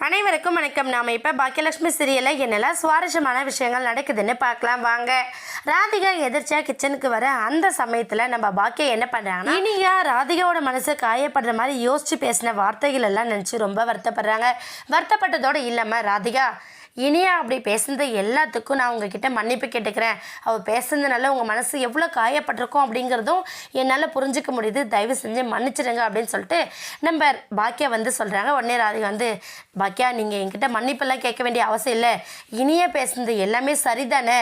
அனைவருக்கும் வணக்கம். நாம் இப்போ பாக்கியலட்சுமி சீரியலில் என்னெல்லாம் சுவாரஸ்யமான விஷயங்கள் நடக்குதுன்னு பார்க்கலாம் வாங்க. ராதிகா எதிர்ச்சியாக கிச்சனுக்கு வர அந்த சமயத்தில் நம்ம பாக்கியா என்ன பண்ணுறாங்கன்னா, இனியா ராதிகாவோட மனசு காயப்படுற மாதிரி யோசித்து பேசின வார்த்தைகள் எல்லாம் நினச்சி ரொம்ப வருத்தப்படுறாங்க. வருத்தப்பட்டதோடு இல்லாமல் ராதிகா, இனியா அப்படி பேசுனது எல்லாத்துக்கும் நான் உங்ககிட்ட மன்னிப்பு கேட்டுக்கிறேன். அவள் பேசுனதுனால உங்கள் மனசு எவ்வளோ காயப்பட்டிருக்கும் அப்படிங்கிறதும் என்னால் புரிஞ்சிக்க முடியுது. தயவு செஞ்சு மன்னிச்சிடுங்க அப்படின்னு சொல்லிட்டு நம்ம பாக்கியா சொல்கிறாங்க. உடனே ராதிகா பாக்கியா, நீங்கள் என்கிட்ட மன்னிப்பெல்லாம் கேட்க வேண்டிய அவசியம் இல்லை. இனியா பேசுனது எல்லாமே சரிதானே.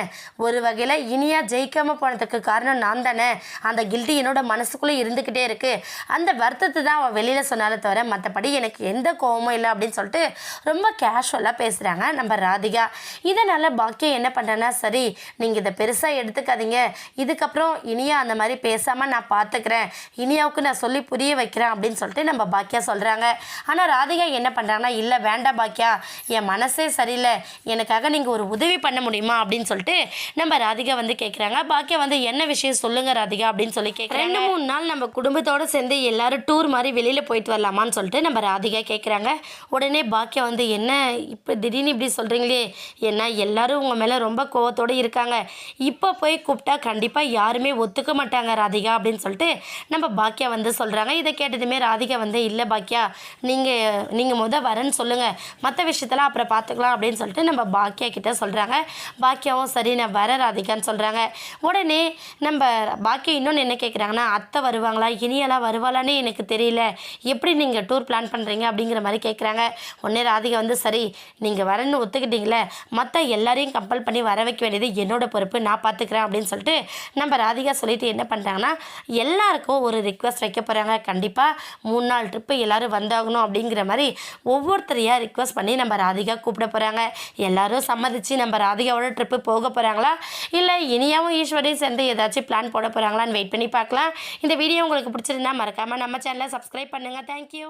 ஒரு வகையில் இனியா ஜெயிக்காமல் போனதுக்கு காரணம் நான் தானே. அந்த கில்ட்டி என்னோட மனசுக்குள்ளே இருந்துக்கிட்டே இருக்குது. அந்த வருத்தத்தை தான் அவள் வெளியில் சொன்னாலே தவிர மற்றபடி எனக்கு எந்த கோபமும் இல்லை அப்படின்னு சொல்லிட்டு ரொம்ப கேஷுவலாக பேசுகிறாங்க நம்ம ராதிகா. இதனால் பாக்கியா என்ன பண்ணுறேன்னா, சரி நீங்கள் இதை பெருசாக எடுத்துக்காதீங்க, இதுக்கப்புறம் இனியா அந்த மாதிரி பேசாமல் நான் பார்த்துக்கிறேன், இனியாவுக்கு நான் சொல்லி புரிய வைக்கிறேன் அப்படின்னு சொல்லிட்டு நம்ம பாக்கியா சொல்கிறாங்க. ஆனால் ராதிகா என்ன பண்ணுறாங்கன்னா, இல்லை வேண்டாம் பாக்கியா, என் மனசே சரியில்லை, எனக்காக நீங்கள் ஒரு உதவி பண்ண முடியுமா அப்படின்னு சொல்லிட்டு நம்ம ராதிகா கேட்குறாங்க. பாக்கியா என்ன விஷயம் சொல்லுங்கள் ராதிகா அப்படின்னு சொல்லி கேட்குறாங்க. 2-3 நாள் நம்ம குடும்பத்தோடு சேர்ந்து எல்லாரும் டூர் மாதிரி வெளியில் போயிட்டு வரலாமான்னு சொல்லிட்டு நம்ம ராதிகா கேட்குறாங்க. உடனே பாக்கியா என்ன இப்போ திடீர்னு இப்படி சொல்கிறீங்களே, ஏன்னா எல்லாரும் உங்கள் மேலே ரொம்ப கோவத்தோடு இருக்காங்க, இப்போ போய் கூப்பிட்டா கண்டிப்பாக யாருமே ஒத்துக்க மாட்டாங்க ராதிகா அப்படின்னு சொல்லிட்டு நம்ம பாக்கியா சொல்கிறாங்க. இதை கேட்டதுமே ராதிகா இல்லை பாக்கியா, நீங்கள் வரேன்னு சொல்லுங்கள், மற்ற விஷயத்தெல்லாம் அப்புறம் பார்த்துக்கலாம் அப்படின்னு சொல்லிட்டு நம்ம பாக்கியா கிட்டே சொல்கிறாங்க. பாக்கியாவும் சரி நான் வரேன் ராதிகான்னு சொல்கிறாங்க. உடனே நம்ம பாக்கியா இன்னொன்று என்ன கேட்குறாங்கன்னா, அத்தை வருவாங்களா, இனியெல்லாம் வருவாளான்னு எனக்கு தெரியல, எப்படி நீங்கள் டூர் பிளான் பண்ணுறீங்க அப்படிங்கிற மாதிரி கேட்குறாங்க. உடனே ராதிகா சரி நீங்கள் வரேன்னு ஒத்துக்கிட்டீங்களே, மற்ற எல்லாரையும் கம்பல் பண்ணி வர வைக்க வேண்டியது என்னோட பொறுப்பு, நான் பார்த்துக்கிறேன் அப்படின்னு சொல்லிட்டு நம்ம ராதிகா சொல்லிட்டு என்ன பண்ணுறாங்கன்னா, எல்லாருக்கும் ஒரு ரிக்வஸ்ட் வைக்க போகிறாங்க. கண்டிப்பாக 3 நாள் ட்ரிப்பு எல்லோரும் வந்தாகணும் அப்படிங்கிற மாதிரி ஒவ்வொருத்தரையாக ரிக்வஸ்ட் பண்ணி நம்ம ராதிகா கூப்பிட போகிறாங்க. எல்லோரும் சம்மதிச்சு நம்ம ராதிகாவோட ட்ரிப்பு போக போகிறாங்களா, இல்லை இனியாவும் ஈஸ்வரியும் சேர்ந்து ஏதாச்சும் பிளான் போட போகிறாங்களான்னு வெயிட் பண்ணி பார்க்கலாம். இந்த வீடியோ உங்களுக்கு பிடிச்சிருந்தா மறக்காமல் நம்ம சேனலை சப்ஸ்கிரைப் பண்ணுங்கள். தேங்க்யூ.